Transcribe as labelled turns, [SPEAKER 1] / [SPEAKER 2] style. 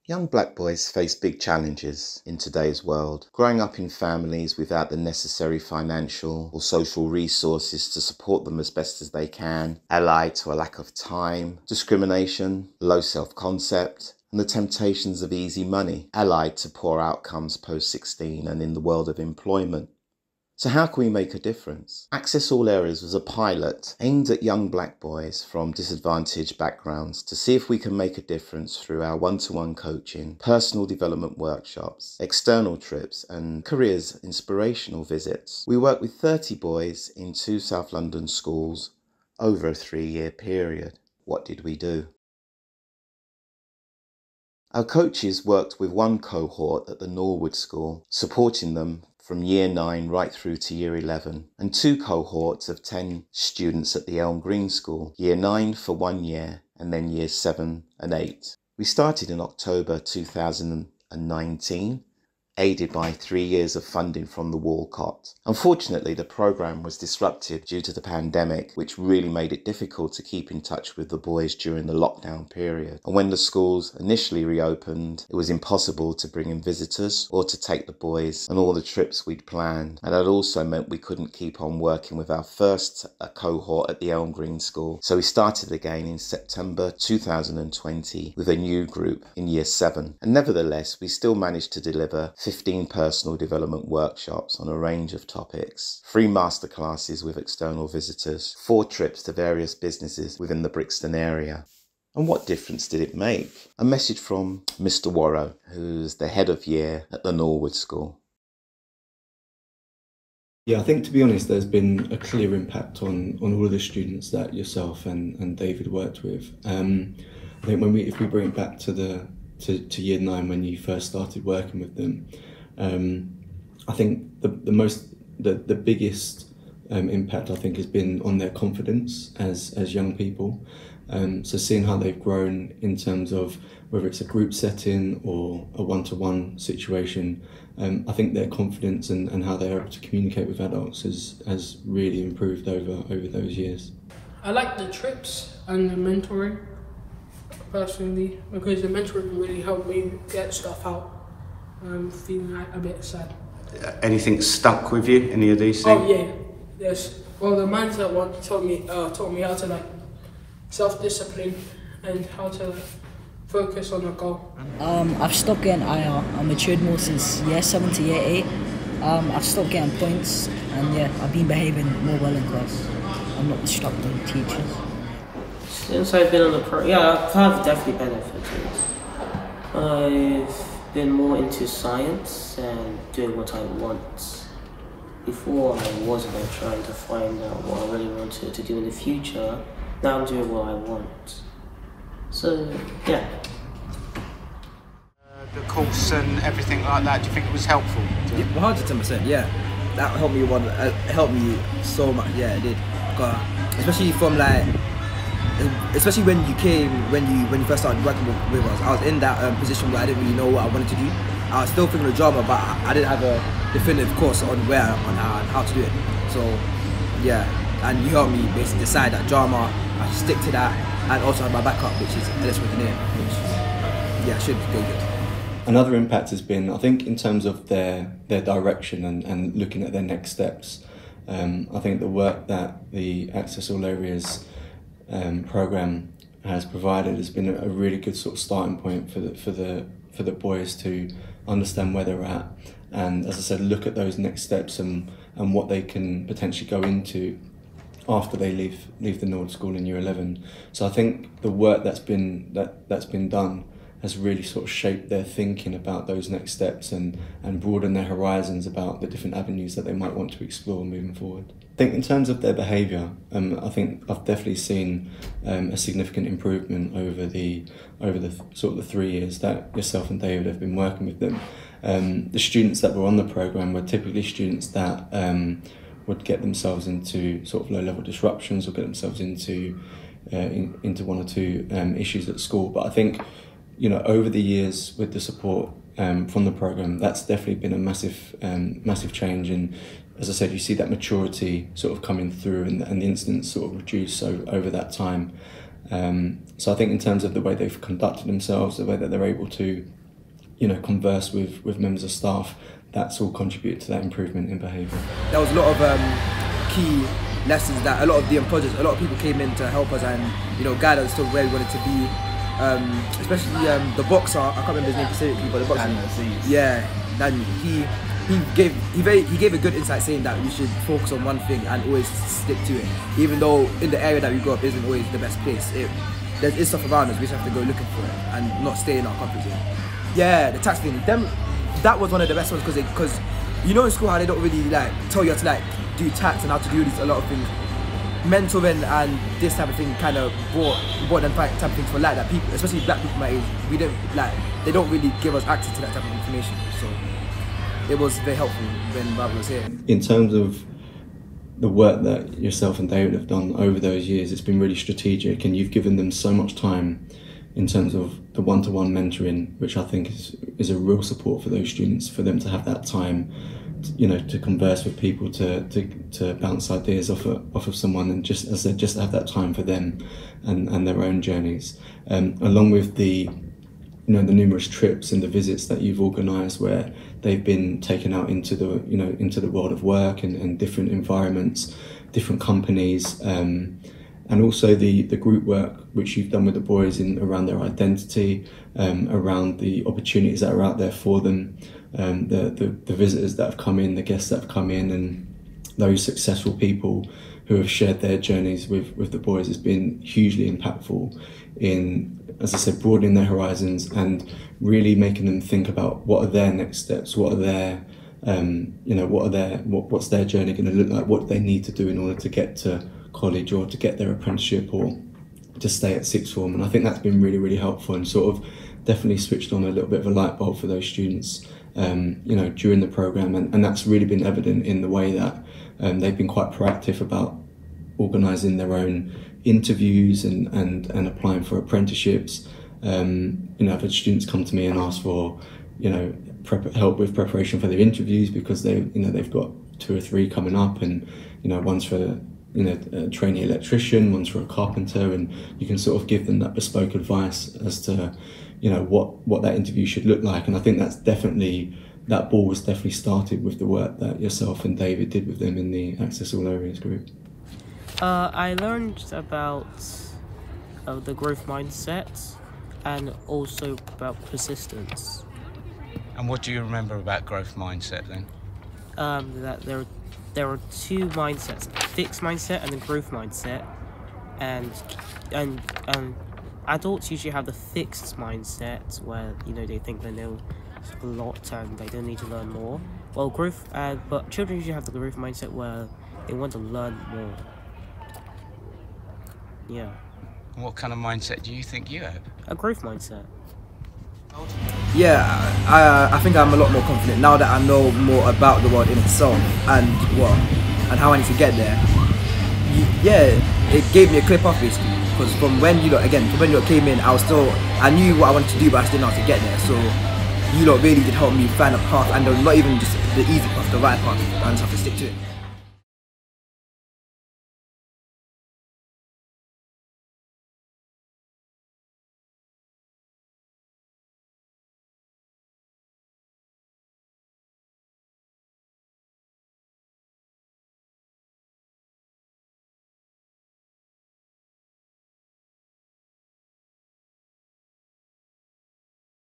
[SPEAKER 1] Young black boys face big challenges in today's world. Growing up in families without the necessary financial or social resources to support them as best as they can, allied to a lack of time, discrimination, low self-concept, and the temptations of easy money, allied to poor outcomes post-16 and in the world of employment. So how can we make a difference? Access All Areas was a pilot aimed at young black boys from disadvantaged backgrounds to see if we can make a difference through our one-to-one coaching, personal development workshops, external trips and careers inspirational visits. We worked with 30 boys in 2 South London schools over a 3-year period. What did we do? Our coaches worked with one cohort at the Norwood School, supporting them from year 9 right through to year 11, and 2 cohorts of 10 students at the Elm Green School, year 9 for 1 year and then years 7 and 8. We started in October 2019, aided by 3 years of funding from the Walcott. Unfortunately, the programme was disrupted due to the pandemic, which really made it difficult to keep in touch with the boys during the lockdown period. And when the schools initially reopened, it was impossible to bring in visitors or to take the boys on all the trips we'd planned. And that also meant we couldn't keep on working with our first cohort at the Elm Green School. So we started again in September 2020 with a new group in year 7. And nevertheless, we still managed to deliver 15 personal development workshops on a range of topics, 3 masterclasses with external visitors, 4 trips to various businesses within the Brixton area. And what difference did it make? A message from Mr. Warrow, who's the head of year at the Norwood School.
[SPEAKER 2] Yeah, I think, to be honest, there's been a clear impact on all of the students that yourself and David worked with. I think if we bring it back to year 9 when you first started working with them, I think the biggest impact, I think, has been on their confidence as young people. So seeing how they've grown in terms of whether it's a group setting or a one-to-one situation, I think their confidence and how they're able to communicate with adults has really improved over those years.
[SPEAKER 3] I like the trips and the mentoring, personally, because the mentoring really helped me get stuff out. I'm feeling a bit sad.
[SPEAKER 4] Anything stuck with you? Any of these things?
[SPEAKER 3] Oh yeah, yes. Well, the mindset one taught me how to self-discipline and how to focus on a goal.
[SPEAKER 5] I've stopped getting IR. I matured more since year 7 to year 8. I've stopped getting points, and yeah, I've been behaving more well in class. I'm not disrupting teachers.
[SPEAKER 6] Since I've been on the program, yeah, I've definitely benefited. I've been more into science and doing what I want. Before, I wasn't trying to find out what I really wanted to do in the future. Now I'm doing what I want. So, yeah.
[SPEAKER 4] The course and everything like that, do you think it was helpful?
[SPEAKER 7] 110%, yeah. That helped me so much, yeah, it did. Especially from especially when you first started working with us, I was in that position where I didn't really know what I wanted to do. I was still thinking of drama, but I didn't have a definitive course on how to do it. So yeah, and you helped me basically decide that drama, I should stick to that, and also have my backup, which is electrical engineering, which yeah, should go good.
[SPEAKER 2] Another impact has been, I think, in terms of their direction and looking at their next steps. I think the work that the Access All Areas programme has provided has been a really good sort of starting point for the boys to understand where they're at, and, as I said, look at those next steps and what they can potentially go into after they leave the Norwood School in year 11. So I think the work that's been done has really sort of shaped their thinking about those next steps and broadened their horizons about the different avenues that they might want to explore moving forward. I think in terms of their behaviour, I think I've definitely seen a significant improvement over the sort of the 3 years that yourself and David have been working with them. The students that were on the programme were typically students that would get themselves into sort of low-level disruptions or get themselves into 1 or 2 issues at school. But I think, you know, over the years with the support from the programme, that's definitely been a massive change. And as I said, you see that maturity sort of coming through and the incidents sort of reduce over that time. So I think in terms of the way they've conducted themselves, the way that they're able to, converse with members of staff, that's all contributed to that improvement in behaviour.
[SPEAKER 7] There was a lot of key lessons that a lot of the projects, a lot of people came in to help us and guide us to where we wanted to be. Especially the boxer, I can't remember his name specifically, but the boxer, Daniel, he gave a good insight saying that we should focus on one thing and always stick to it, even though in the area that we grew up isn't always the best place. There is stuff around us, we just have to go looking for it and not stay in our comfort zone. Yeah, the tax thing, that was one of the best ones because in school how they don't really tell you how to do tax and how to do a lot of things. Mentoring and this type of thing kind of brought them type of things for that people, especially black people my age, they don't really give us access to that type of information. So it was very helpful when Barbara was here.
[SPEAKER 2] In terms of the work that yourself and David have done over those years, it's been really strategic, and you've given them so much time in terms of the one-to-one mentoring, which I think is a real support for those students, for them to have that time, to converse with people, to bounce ideas off of someone, and just have that time for them and their own journeys, along with the the numerous trips and the visits that you've organised, where they've been taken out into the world of work and different environments, different companies, and also the group work which you've done with the boys around their identity, around the opportunities that are out there for them, the visitors that have come in, the guests that have come in, and those successful people who have shared their journeys with the boys has been hugely impactful in, as I said, broadening their horizons and really making them think about what are their next steps, what are their what's their journey going to look like, what they need to do in order to get to college or to get their apprenticeship or to stay at sixth form. And I think that's been really, really helpful and sort of definitely switched on a little bit of a light bulb for those students during the programme, and that's really been evident in the way that they've been quite proactive about organising their own interviews and applying for apprenticeships. I've had students come to me and ask for help with preparation for their interviews because they've got 2 or 3 coming up, and one's for a trainee electrician, one's for a carpenter, and you can sort of give them that bespoke advice as to what that interview should look like. And I think that ball was definitely started with the work that yourself and David did with them in the Access All Areas group.
[SPEAKER 6] I learned about the growth mindset and also about persistence.
[SPEAKER 4] And what do you remember about growth mindset then?
[SPEAKER 6] That there are 2 mindsets: fixed mindset and the growth mindset. And adults usually have the fixed mindset where they think they know a lot and they don't need to learn more. Well, but children usually have the growth mindset where they want to learn more. Yeah.
[SPEAKER 4] And what kind of mindset do you think you have?
[SPEAKER 6] A growth mindset.
[SPEAKER 7] Yeah, I think I'm a lot more confident now that I know more about the world in itself and how I need to get there. Yeah, it gave me a clear path basically, because from when you came in, I knew what I wanted to do, but I still didn't know how to get there. So you lot really did help me find a path, and not even just the easy path, the right path. I just have to stick to it.